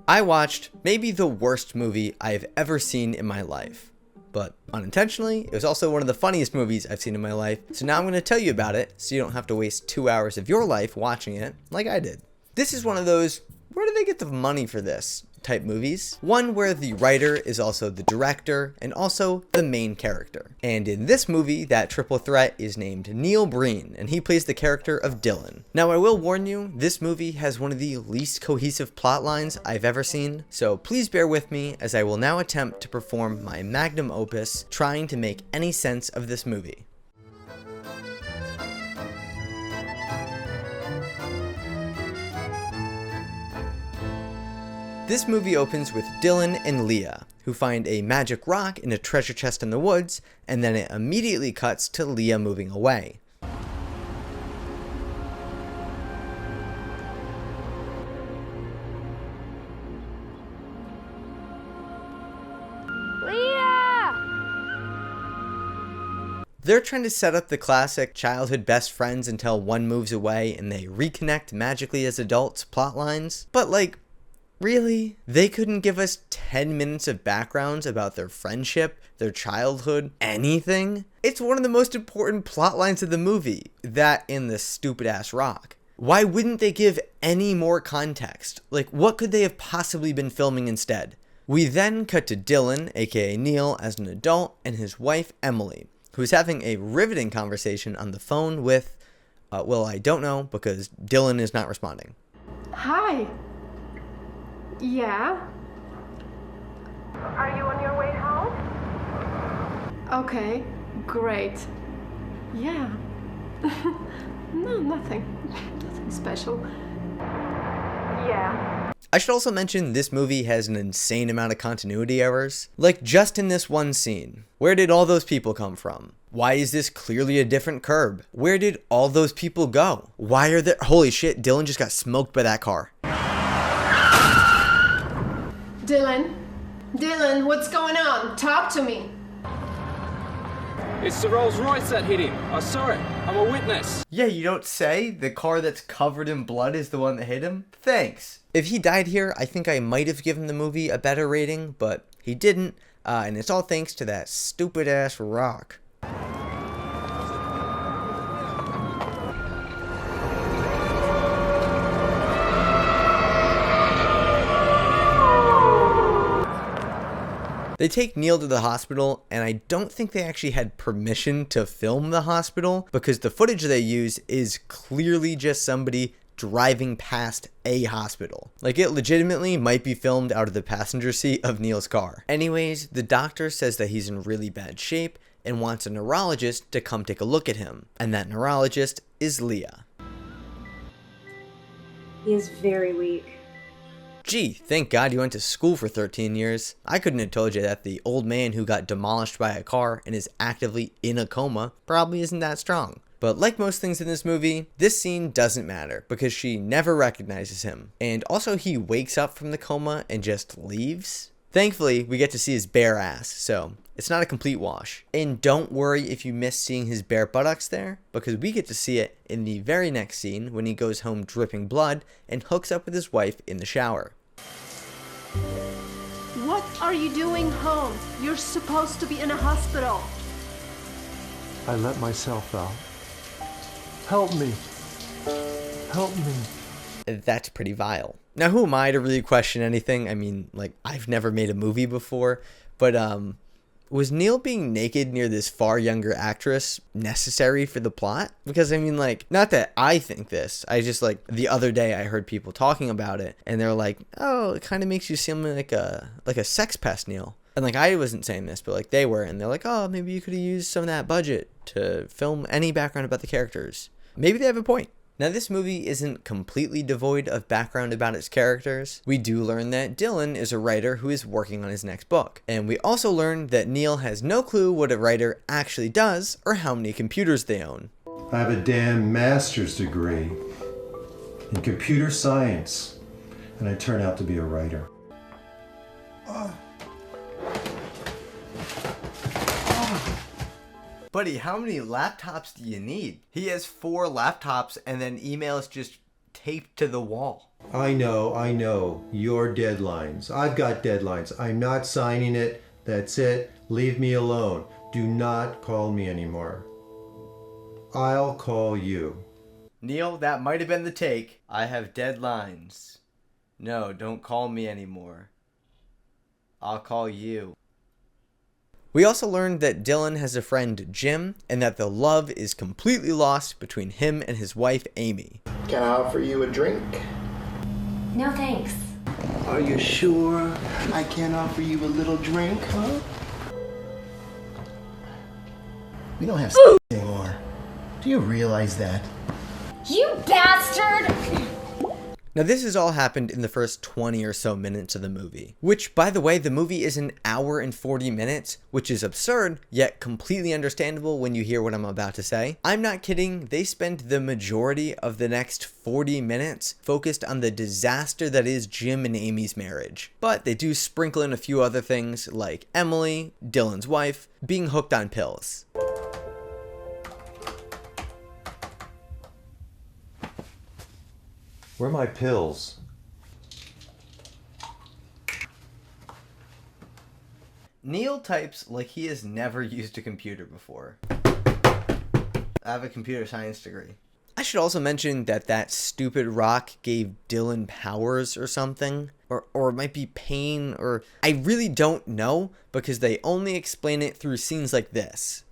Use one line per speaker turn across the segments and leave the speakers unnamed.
I watched maybe the worst movie I've ever seen in my life. But unintentionally, it was also one of the funniest movies I've seen in my life, so now I'm going to tell you about it so you don't have to waste 2 hours of your life watching it like I did. This is one of those, where do they get the money for this type movies? One where the writer is also the director and also the main character. And in this movie, that triple threat is named Neil Breen, and he plays the character of Dylan. Now I will warn you, this movie has one of the least cohesive plot lines I've ever seen, so please bear with me as I will now attempt to perform my magnum opus trying to make any sense of this movie. This movie opens with Dylan and Leah, who find a magic rock in a treasure chest in the woods, and then it immediately cuts to Leah moving away.
Leah!
They're trying to set up the classic childhood best friends until one moves away and they reconnect magically as adults plotlines, but like, really? They couldn't give us 10 minutes of backgrounds about their friendship, their childhood, anything? It's one of the most important plot lines of the movie, that in the stupid ass rock. Why wouldn't they give any more context? Like, what could they have possibly been filming instead? We then cut to Dylan, aka Neil, as an adult, and his wife, Emily, who's having a riveting conversation on the phone with, well, I don't know, because Dylan is not responding.
Hi. Yeah?
Are you on your way home?
Okay, great. Yeah. No, nothing. Nothing special.
Yeah.
I should also mention this movie has an insane amount of continuity errors. Like just in this one scene. Where did all those people come from? Why is this clearly a different curb? Where did all those people go? Why are there— holy shit, Dylan just got smoked by that car.
Dylan, what's going on? Talk to me.
It's the Rolls Royce that hit him. I saw it. I'm a witness.
Yeah, you don't say? The car that's covered in blood is the one that hit him? Thanks. If he died here, I think I might have given the movie a better rating, but he didn't, and it's all thanks to that stupid ass rock. They take Neil to the hospital, and I don't think they actually had permission to film the hospital because the footage they use is clearly just somebody driving past a hospital. Like it legitimately might be filmed out of the passenger seat of Neil's car. Anyways, the doctor says that he's in really bad shape and wants a neurologist to come take a look at him. And that neurologist is Leah.
He is very weak.
Gee, thank God you went to school for 13 years. I couldn't have told you that the old man who got demolished by a car and is actively in a coma probably isn't that strong. But like most things in this movie, this scene doesn't matter because she never recognizes him. And also he wakes up from the coma and just leaves. Thankfully, we get to see his bare ass, so it's not a complete wash. And don't worry if you miss seeing his bare buttocks there, because we get to see it in the very next scene when he goes home dripping blood and hooks up with his wife in the shower.
What are you doing home? You're supposed to be in a hospital.
I let myself out. Help me. Help me.
That's pretty vile. Now, who am I to really question anything? I mean, like, I've never made a movie before, but was Neil being naked near this far younger actress necessary for the plot? Because I mean, like, not that I think this, I just, like, the other day I heard people talking about it and they're like, oh, it kind of makes you seem like a sex pest, Neil. And like, I wasn't saying this, but like they were, and they're like, oh, maybe you could have used some of that budget to film any background about the characters. Maybe they have a point. Now, this movie isn't completely devoid of background about its characters. We do learn that Dylan is a writer who is working on his next book. And we also learn that Neil has no clue what a writer actually does or how many computers they own.
I have a damn master's degree in computer science, and I turn out to be a writer.
Buddy, how many laptops do you need? He has 4 laptops and then emails just taped to the wall.
I know. Your deadlines. I've got deadlines. I'm not signing it. That's it. Leave me alone. Do not call me anymore. I'll call you.
Neil, that might have been the take. I have deadlines. No, don't call me anymore. I'll call you. We also learned that Dylan has a friend, Jim, and that the love is completely lost between him and his wife, Amy.
Can I offer you a drink?
No thanks.
Are you sure I can't offer you a little drink, huh? We don't have anymore. Do you realize that?
You bastard!
Now this has all happened in the first 20 or so minutes of the movie, which, by the way, the movie is an hour and 40 minutes, which is absurd, yet completely understandable when you hear what I'm about to say. I'm not kidding, they spend the majority of the next 40 minutes focused on the disaster that is Jim and Amy's marriage. But they do sprinkle in a few other things like Emily, Dylan's wife, being hooked on pills.
Where are my pills?
Neil types like he has never used a computer before. I have a computer science degree. I should also mention that that stupid rock gave Dylan powers or something. Or it might be pain, or I really don't know because they only explain it through scenes like this.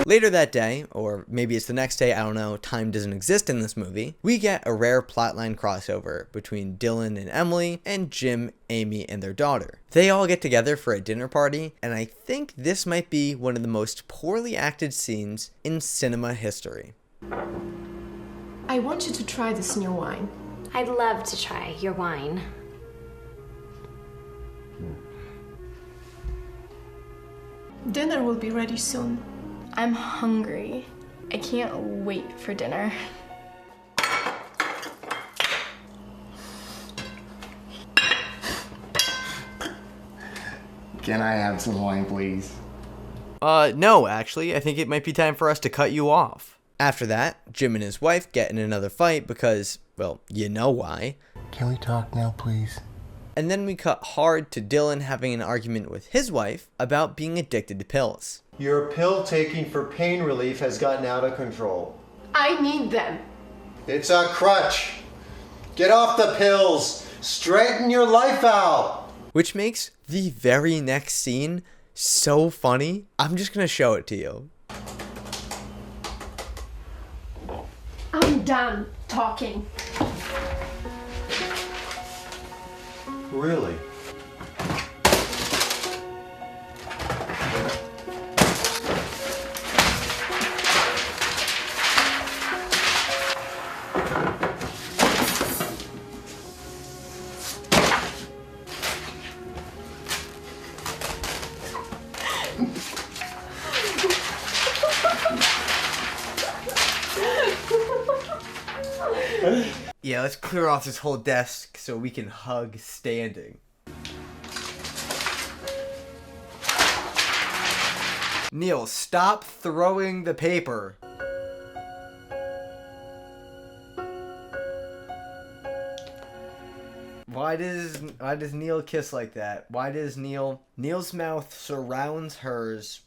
Later that day, or maybe it's the next day, I don't know, time doesn't exist in this movie, we get a rare plotline crossover between Dylan and Emily and Jim, Amy, and their daughter. They all get together for a dinner party, and I think this might be one of the most poorly acted scenes in cinema history.
I want you to try this new wine.
I'd love to try your wine.
Dinner will be ready soon.
I'm hungry. I can't wait for dinner.
Can I have some wine, please?
No, actually, I think it might be time for us to cut you off. After that, Jim and his wife get in another fight because, well, you know why.
Can we talk now, please?
And then we cut hard to Dylan having an argument with his wife about being addicted to pills.
Your pill taking for pain relief has gotten out of control.
I need them.
It's a crutch. Get off the pills. Straighten your life out.
Which makes the very next scene so funny. I'm just gonna show it to you.
I'm done talking.
Really?
Yeah, let's clear off this whole desk so we can hug standing. Neil, stop throwing the paper. Why does Neil kiss like that? Why does Neil's mouth surrounds hers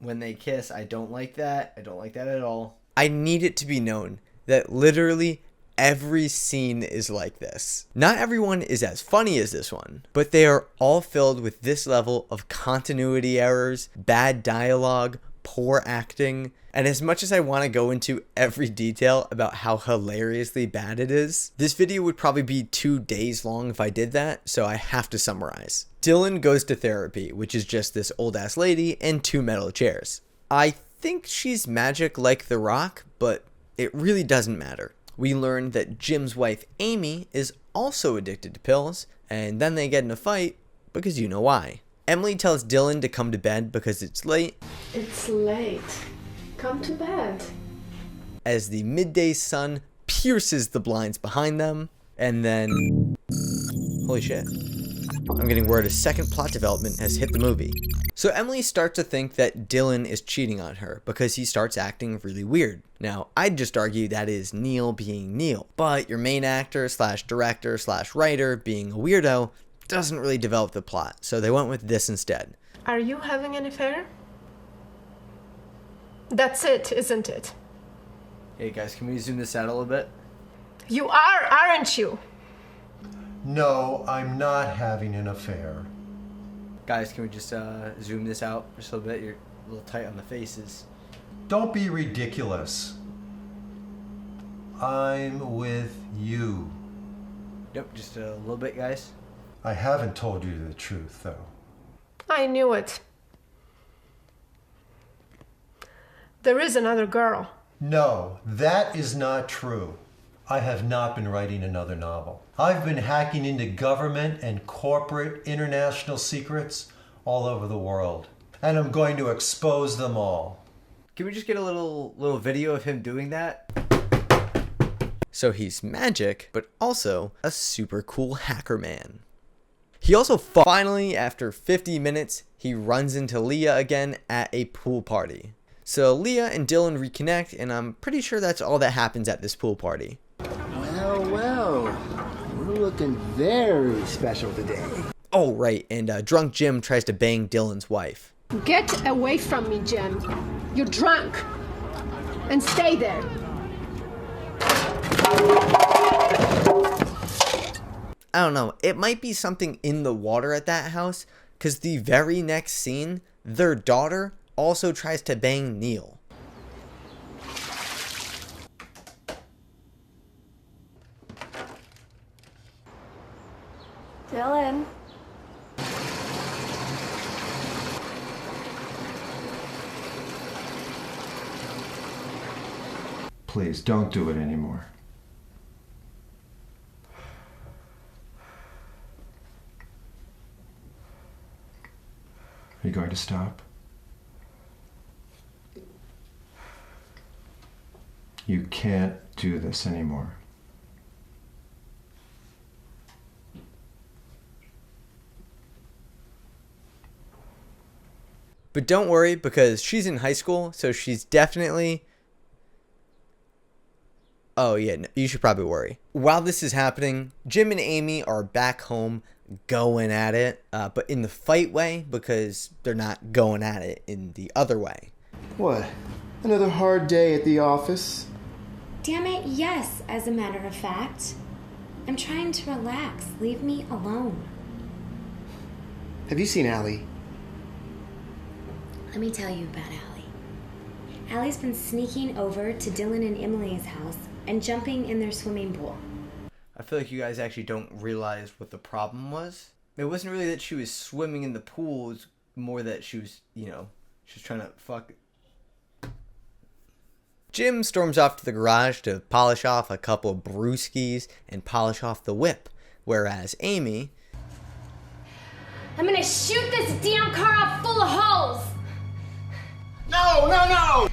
when they kiss? I don't like that. I don't like that at all. I need it to be known that literally every scene is like this. Not everyone is as funny as this one, but they are all filled with this level of continuity errors, bad dialogue, poor acting, and as much as I want to go into every detail about how hilariously bad it is, this video would probably be 2 days long if I did that, so I have to summarize. Dylan goes to therapy, which is just this old ass lady and 2 metal chairs. I think she's magic like The Rock, but it really doesn't matter. We learn that Jim's wife, Amy, is also addicted to pills, and then they get in a fight because you know why. Emily tells Dylan to come to bed because it's late.
It's late. Come to bed.
As the midday sun pierces the blinds behind them, and then... holy shit. I'm getting word a second plot development has hit the movie. So Emily starts to think that Dylan is cheating on her because he starts acting really weird. Now, I'd just argue that is Neil being Neil, but your main actor slash director slash writer being a weirdo doesn't really develop the plot, so they went with this instead.
Are you having an affair? That's it, isn't it?
Hey guys, can we zoom this out a little bit?
You are, aren't you?
No, I'm not having an affair.
Guys, can we just zoom this out just a little bit? You're a little tight on the faces.
Don't be ridiculous. I'm with you.
Yep, just a little bit, guys.
I haven't told you the truth, though.
I knew it. There is another girl.
No, that is not true. I have not been writing another novel. I've been hacking into government and corporate international secrets all over the world. And I'm going to expose them all.
Can we just get a little video of him doing that? So he's magic, but also a super cool hacker man. He also finally, after 50 minutes, he runs into Leah again at a pool party. So Leah and Dylan reconnect, and I'm pretty sure that's all that happens at this pool party.
Well, we're looking very special today.
Oh, right, and drunk Jim tries to bang Dylan's wife.
Get away from me, Jim. You're drunk. And stay there.
I don't know, it might be something in the water at that house, because the very next scene, their daughter also tries to bang Neil.
Dylan.
Please, don't do it anymore. Are you going to stop? You can't do this anymore.
But don't worry, because she's in high school, so she's definitely... Oh yeah, no, you should probably worry. While this is happening, Jim and Amy are back home going at it, but in the fight way, because they're not going at it in the other way.
What? Another hard day at the office?
Damn it, yes, as a matter of fact. I'm trying to relax. Leave me alone.
Have you seen Allie?
Let me tell you about Allie. Allie's been sneaking over to Dylan and Emily's house and jumping in their swimming pool.
I feel like you guys actually don't realize what the problem was. It wasn't really that she was swimming in the pool, it was more that she was, she was trying to fuck. Jim storms off to the garage to polish off a couple of brewskis and polish off the whip, whereas Amy...
I'm gonna shoot this damn car off full of holes!
No, no, no!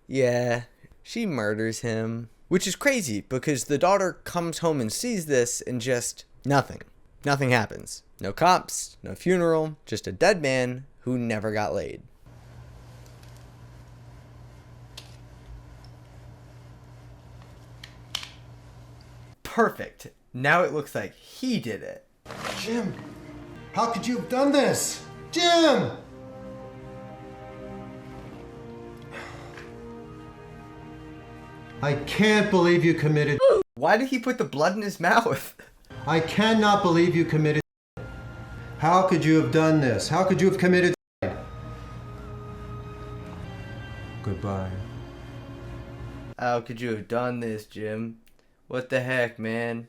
Yeah, she murders him. Which is crazy, because the daughter comes home and sees this and just nothing. Nothing happens. No cops, no funeral, just a dead man who never got laid. Perfect. Now it looks like he did it.
Jim, how could you have done this? Jim! I can't believe you committed.
Why did he put the blood in his mouth?
I cannot believe you committed. How could you have done this? How could you have committed? Goodbye.
How could you have done this, Jim? What the heck, man?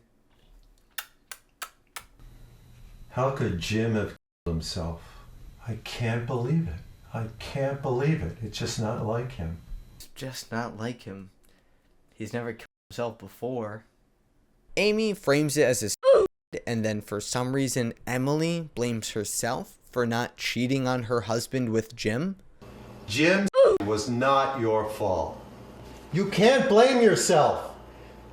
How could Jim have killed himself? I can't believe it. I can't believe it. It's just not like him.
It's just not like him. He's never killed himself before. Amy frames it as a and then for some reason Emily blames herself for not cheating on her husband with Jim.
Jim was not your fault. You can't blame yourself.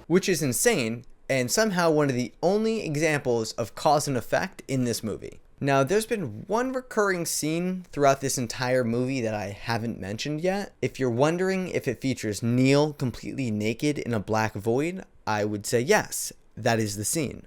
Which is insane, and somehow one of the only examples of cause and effect in this movie. Now, there's been one recurring scene throughout this entire movie that I haven't mentioned yet. If you're wondering if it features Neil completely naked in a black void, I would say yes, that is the scene.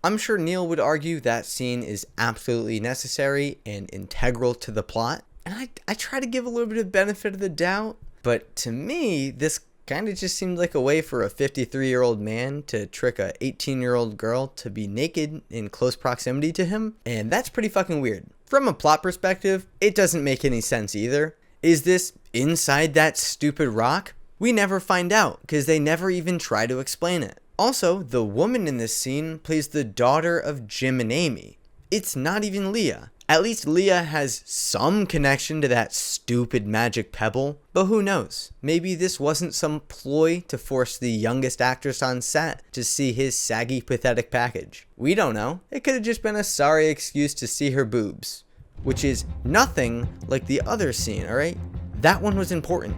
I'm sure Neil would argue that scene is absolutely necessary and integral to the plot. And I try to give a little bit of benefit of the doubt, but to me, this kind of just seemed like a way for a 53-year-old man to trick a 18-year-old girl to be naked in close proximity to him, and that's pretty fucking weird. From a plot perspective, it doesn't make any sense either. Is this inside that stupid rock? We never find out, because they never even try to explain it. Also, the woman in this scene plays the daughter of Jim and Amy. It's not even Leah. At least Leah has some connection to that stupid magic pebble, but who knows? Maybe this wasn't some ploy to force the youngest actress on set to see his saggy, pathetic package. We don't know. It could have just been a sorry excuse to see her boobs, which is nothing like the other scene, alright? That one was important.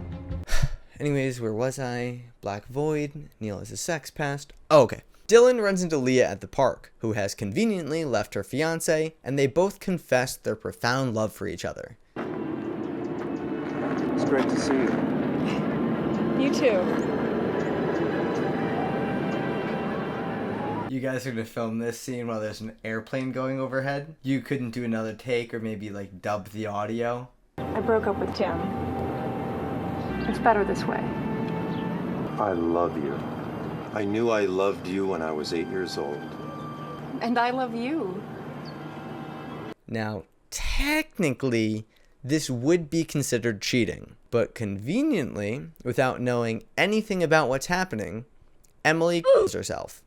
Anyways, where was I? Black void. Neil is a sex pest. Oh, okay. Dylan runs into Leah at the park, who has conveniently left her fiancé, and they both confess their profound love for each other.
It's great to see you.
You too.
You guys are gonna film this scene while there's an airplane going overhead? You couldn't do another take or maybe like dub the audio?
I broke up with Jim. It's better this way.
I love you. I knew I loved you when I was 8 years old.
And I love you.
Now, technically, this would be considered cheating, but conveniently, without knowing anything about what's happening, Emily kills herself.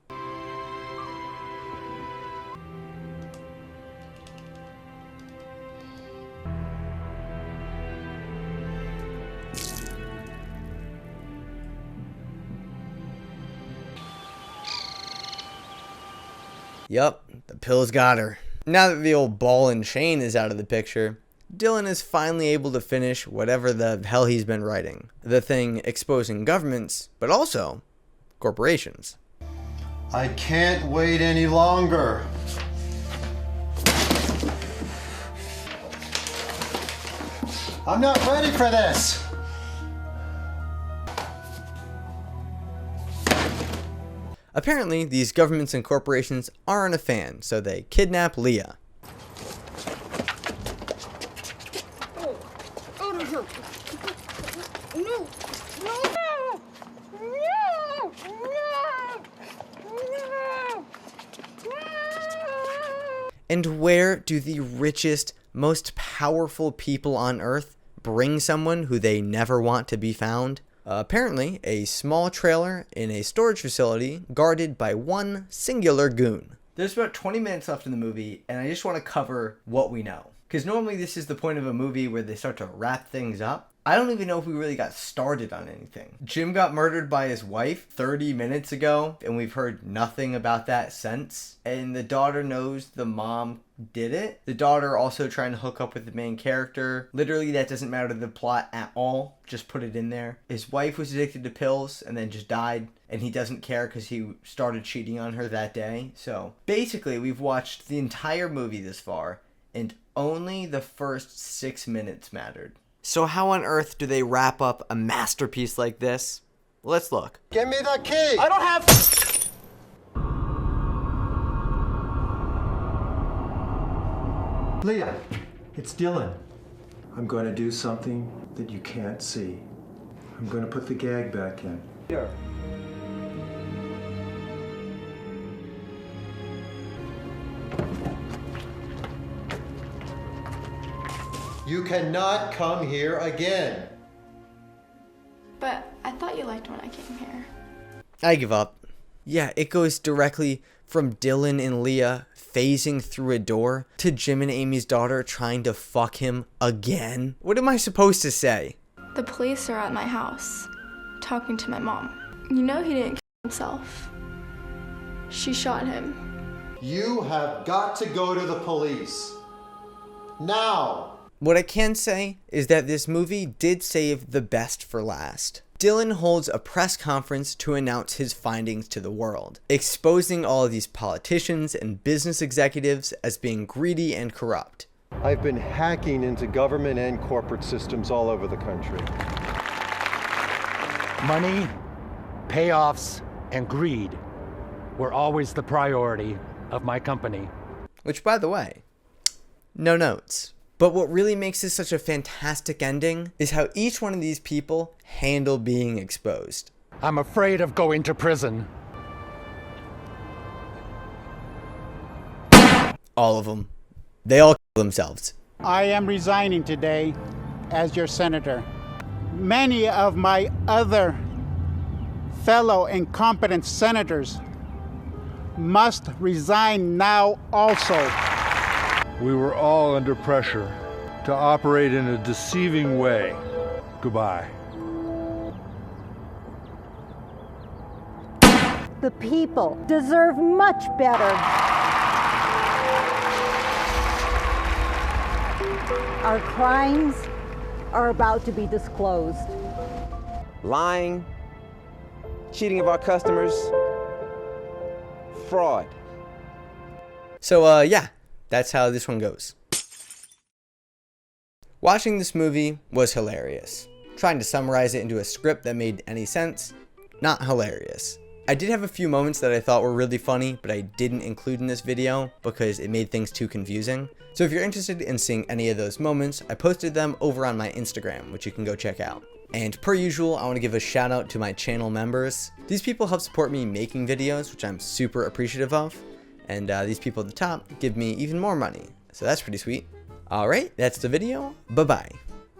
Yup, the pills got her. Now that the old ball and chain is out of the picture, Dylan is finally able to finish whatever the hell he's been writing. The thing exposing governments, but also corporations.
I can't wait any longer. I'm not ready for this.
Apparently, these governments and corporations aren't a fan, so they kidnap Leah. And where do the richest, most powerful people on Earth bring someone who they never want to be found? Apparently, a small trailer in a storage facility guarded by one singular goon. There's about 20 minutes left in the movie, and I just want to cover what we know. Because normally this is the point of a movie where they start to wrap things up. I don't even know if we really got started on anything. Jim got murdered by his wife 30 minutes ago, and we've heard nothing about that since. And the daughter knows the mom did it. The daughter also trying to hook up with the main character. Literally, that doesn't matter to the plot at all. Just put it in there. His wife was addicted to pills and then just died. And he doesn't care because he started cheating on her that day. So basically, we've watched the entire movie this far, and only the first 6 minutes mattered. So how on earth do they wrap up a masterpiece like this? Let's look.
Give me the key!
I don't have...
Leah, it's Dylan. I'm going to do something that you can't see. I'm going to put the gag back in.
Here.
You cannot come here again.
But I thought you liked when I came here.
I give up. Yeah, it goes directly From Dylan and Leah phasing through a door to Jim and Amy's daughter trying to fuck him again. What am I supposed to say?
The police are at my house, talking to my mom. You know he didn't kill himself. She shot him.
You have got to go to the police. Now!
What I can say is that this movie did save the best for last. Dylan holds a press conference to announce his findings to the world, exposing all of these politicians and business executives as being greedy and corrupt.
I've been hacking into government and corporate systems all over the country.
Money, payoffs, and greed were always the priority of my company.
Which, by the way, no notes. But what really makes this such a fantastic ending is how each one of these people handle being exposed.
I'm afraid of going to prison.
All of them. They all kill themselves.
I am resigning today as your senator. Many of my other fellow incompetent senators must resign now also.
We were all under pressure to operate in a deceiving way. Goodbye.
The people deserve much better. Our crimes are about to be disclosed.
Lying, cheating of our customers, fraud.
So, yeah. That's how this one goes. Watching this movie was hilarious. Trying to summarize it into a script that made any sense, not hilarious. I did have a few moments that I thought were really funny, but I didn't include in this video because it made things too confusing. So if you're interested in seeing any of those moments, I posted them over on my Instagram, which you can go check out. And per usual, I want to give a shout out to my channel members. These people help support me making videos, which I'm super appreciative of. And these people at the top give me even more money. So that's pretty sweet. Alright, that's the video. Bye-bye.